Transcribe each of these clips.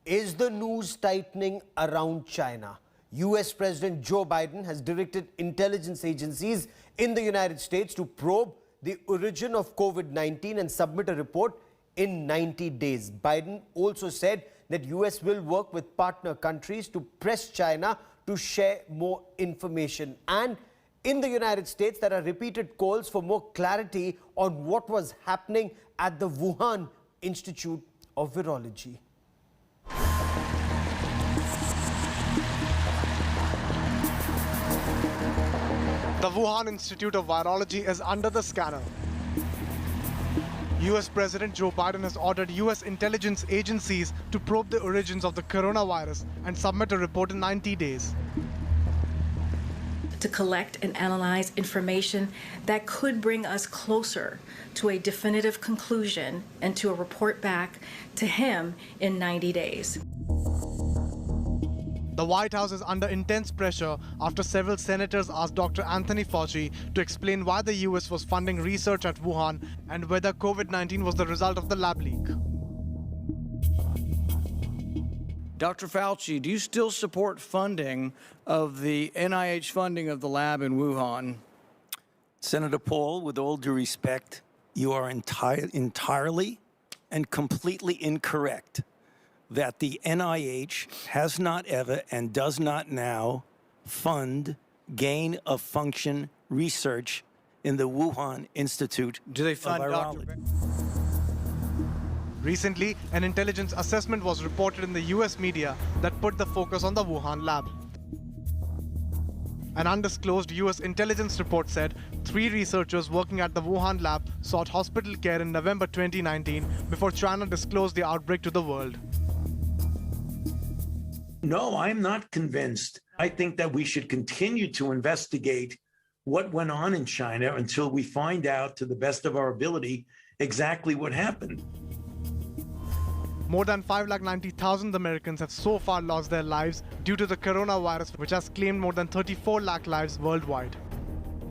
Is the news tightening around China? US President Joe Biden has directed intelligence agencies in the United States to probe the origin of COVID-19 and submit a report in 90 days. Biden also said that US will work with partner countries to press China to share more information. And in the United States, there are repeated calls for more clarity on what was happening at the Wuhan Institute of Virology. The Wuhan Institute of Virology is under the scanner. US President Joe Biden has ordered US intelligence agencies to probe the origins of the coronavirus and submit a report in 90 days. To collect and analyze information that could bring us closer to a definitive conclusion and to a report back to him in 90 days. The White House is under intense pressure after several senators asked Dr. Anthony Fauci to explain why the US was funding research at Wuhan and whether COVID-19 was the result of the lab leak. Dr. Fauci, do you still support funding of the NIH funding of the lab in Wuhan? Senator Paul, with all due respect, you are entirely and completely incorrect that the NIH has not ever and does not now fund gain-of-function research in the Wuhan Institute Do they fund of Dr. Virology. Recently, an intelligence assessment was reported in the US media that put the focus on the Wuhan lab. An undisclosed US intelligence report said 3 researchers working at the Wuhan lab sought hospital care in November 2019 before China disclosed the outbreak to the world. No, I'm not convinced. I think that we should continue to investigate what went on in China until we find out, to the best of our ability, exactly what happened. More than 590,000 Americans have so far lost their lives due to the coronavirus, which has claimed more than 34 lakh lives worldwide.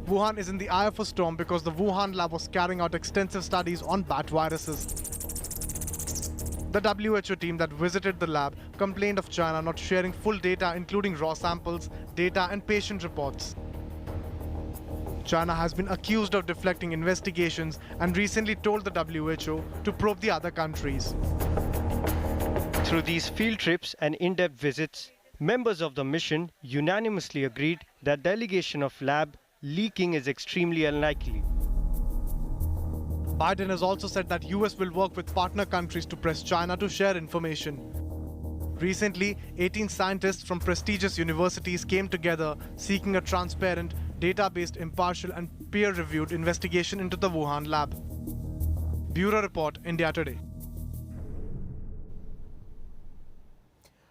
Wuhan is in the eye of a storm because the Wuhan lab was carrying out extensive studies on bat viruses. The WHO team that visited the lab complained of China not sharing full data, including raw samples, data, and patient reports. China has been accused of deflecting investigations and recently told the WHO to probe the other countries. Through these field trips and in-depth visits, members of the mission unanimously agreed that the allegation of lab leaking is extremely unlikely. Biden has also said that US will work with partner countries to press China to share information. Recently, 18 scientists from prestigious universities came together seeking a transparent, data-based, impartial and peer-reviewed investigation into the Wuhan lab. Bureau Report, India Today.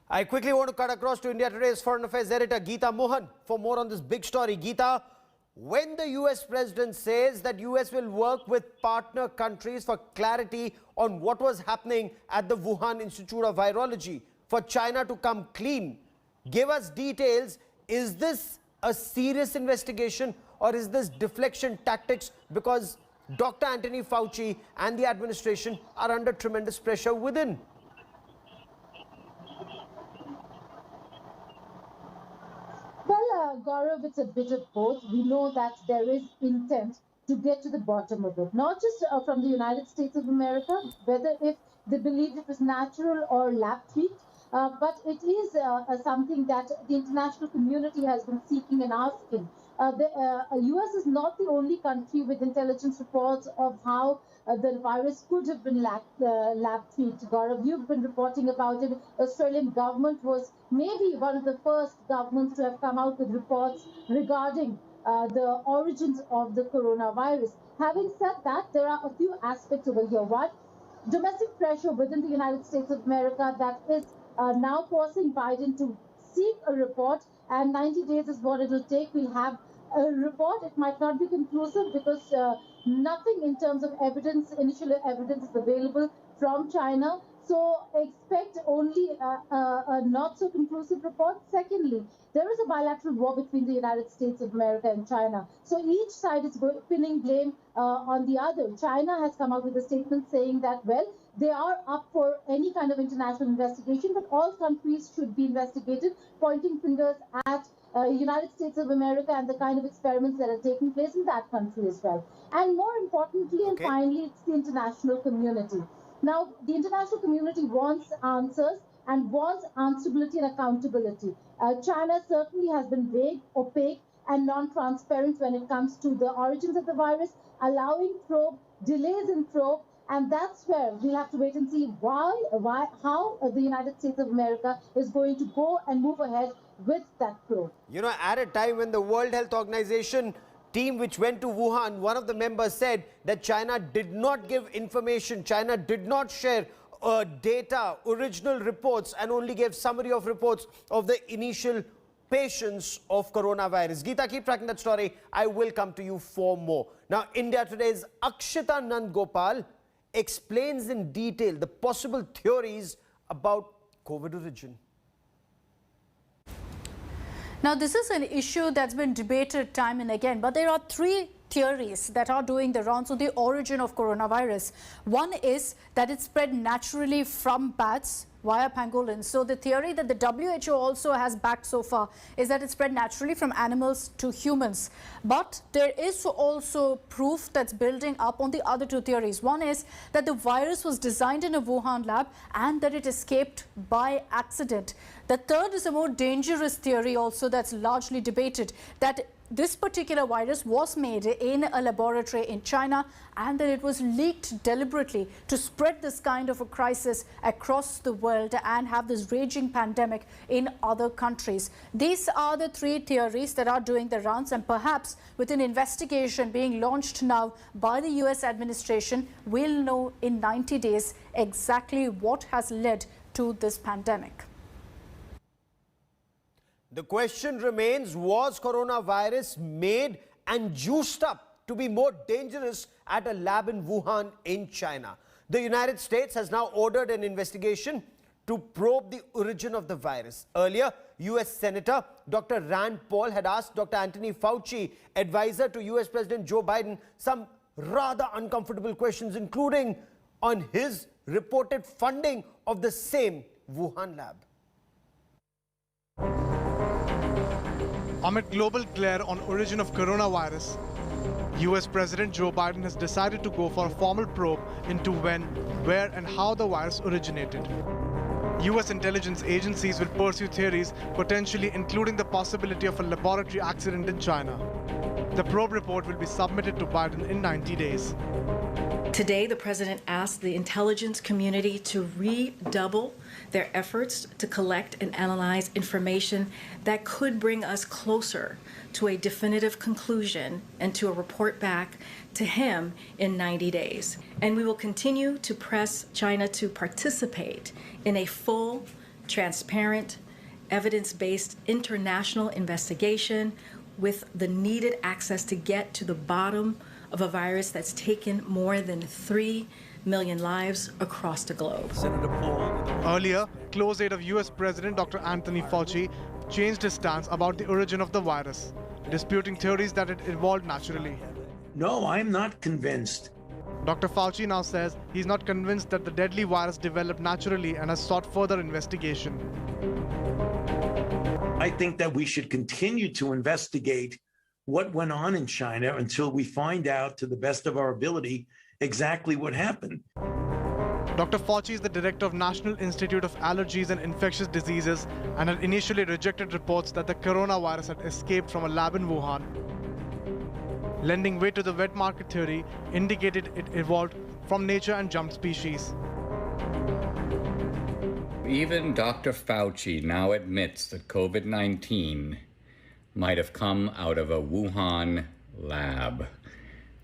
I quickly want to cut across to India Today's Foreign Affairs editor Geeta Mohan for more on this big story. Geeta, when the US president says that US will work with partner countries for clarity on what was happening at the Wuhan Institute of Virology, for China to come clean, give us details. Is this a serious investigation or is this deflection tactics because Dr. Anthony Fauci and the administration are under tremendous pressure within? Well, Gaurav, it's a bit of both. We know that there is intent to get to the bottom of it, not just from the United States of America, whether if they believed it was natural or lab tweaked, but it is something that the international community has been seeking and asking. The US is not the only country with intelligence reports of how the virus could have been lab tweaked. Gaurav, you've been reporting about it. Australian government was maybe one of the first governments to have come out with reports regarding the origins of the coronavirus. Having said that, there are a few aspects over here. One, domestic pressure within the United States of America that is now forcing Biden to seek a report, and 90 days is what it will take. We'll have a report. It might not be conclusive because nothing in terms of evidence, initial evidence is available from China. So expect only a not so conclusive report. Secondly, there is a bilateral war between the United States of America and China. So each side is pinning blame on the other. China has come out with a statement saying that, well, they are up for any kind of international investigation, but all countries should be investigated, pointing fingers at United States of America and the kind of experiments that are taking place in that country as well. And more importantly and finally, it's the international community. Now, the international community wants answers and wants answerability and accountability. China certainly has been vague, opaque, and non-transparent when it comes to the origins of the virus, allowing probe, delays in probe, and that's where we'll have to wait and see how the United States of America is going to go and move ahead with that probe. You know, at a time when the World Health Organization team which went to Wuhan, one of the members said that China did not give information, China did not share data, original reports, and only gave summary of reports of the initial patients of coronavirus. Geeta, keep tracking that story. I will come to you for more. Now, India Today's Akshita Nandgopal explains in detail the possible theories about COVID origin. Now, this is an issue that's been debated time and again, but there are three theories that are doing the rounds on the origin of coronavirus. One is that it spread naturally from bats via pangolins. So the theory that the WHO also has backed so far is that it spread naturally from animals to humans. But there is also proof that's building up on the other two theories. One is that the virus was designed in a Wuhan lab and that it escaped by accident. The third is a more dangerous theory also that's largely debated, that this particular virus was made in a laboratory in China and that it was leaked deliberately to spread this kind of a crisis across the world and have this raging pandemic in other countries. These are the three theories that are doing the rounds, and perhaps with an investigation being launched now by the US administration, we'll know in 90 days exactly what has led to this pandemic. The question remains, was coronavirus made and juiced up to be more dangerous at a lab in Wuhan in China? The United States has now ordered an investigation to probe the origin of the virus. Earlier, US Senator Dr. Rand Paul had asked Dr. Anthony Fauci, advisor to US President Joe Biden, some rather uncomfortable questions, including on his reported funding of the same Wuhan lab. Amid global glare on origin of coronavirus, US President Joe Biden has decided to go for a formal probe into when, where and how the virus originated. US intelligence agencies will pursue theories, potentially including the possibility of a laboratory accident in China. The probe report will be submitted to Biden in 90 days. Today, the president asked the intelligence community to redouble their efforts to collect and analyze information that could bring us closer to a definitive conclusion and to a report back to him in 90 days. And we will continue to press China to participate in a full, transparent, evidence-based international investigation with the needed access to get to the bottom of a virus that's taken more than 3 million lives across the globe. Senator Paul. Earlier, close aide of US President Dr. Anthony Fauci changed his stance about the origin of the virus, disputing theories that it evolved naturally. No, I'm not convinced. Dr. Fauci now says he's not convinced that the deadly virus developed naturally and has sought further investigation. I think that we should continue to investigate what went on in China until we find out, to the best of our ability, exactly what happened. Dr. Fauci is the director of National Institute of Allergies and Infectious Diseases and had initially rejected reports that the coronavirus had escaped from a lab in Wuhan. Lending weight to the wet market theory, indicated it evolved from nature and jumped species. Even Dr. Fauci now admits that COVID-19 might have come out of a Wuhan lab,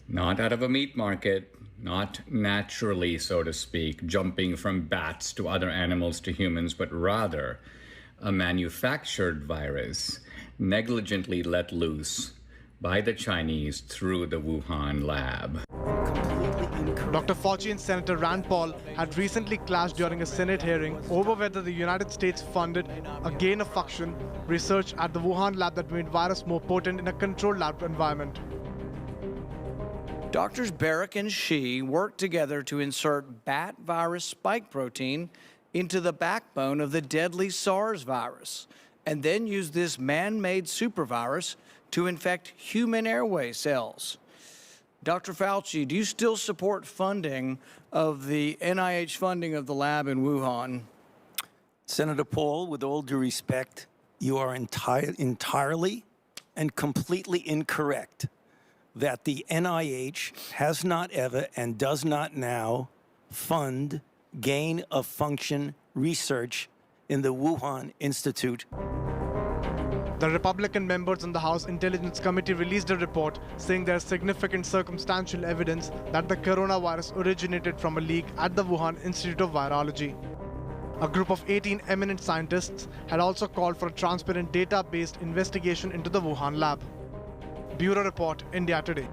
not out of a meat market, not naturally, so to speak, jumping from bats to other animals to humans, but rather a manufactured virus negligently let loose by the Chinese through the Wuhan lab. Dr. Fauci and Senator Rand Paul had recently clashed during a Senate hearing over whether the United States funded a gain-of-function research at the Wuhan lab that made virus more potent in a controlled lab environment. Doctors Barrick and Shi worked together to insert bat virus spike protein into the backbone of the deadly SARS virus, and then used this man-made supervirus to infect human airway cells. Dr. Fauci, do you still support funding of the NIH funding of the lab in Wuhan? Senator Paul, with all due respect, you are entirely and completely incorrect that the NIH has not ever and does not now fund gain-of-function research in the Wuhan Institute. The Republican members in the House Intelligence Committee released a report saying there is significant circumstantial evidence that the coronavirus originated from a leak at the Wuhan Institute of Virology. A group of 18 eminent scientists had also called for a transparent data-based investigation into the Wuhan lab. Bureau Report, India Today.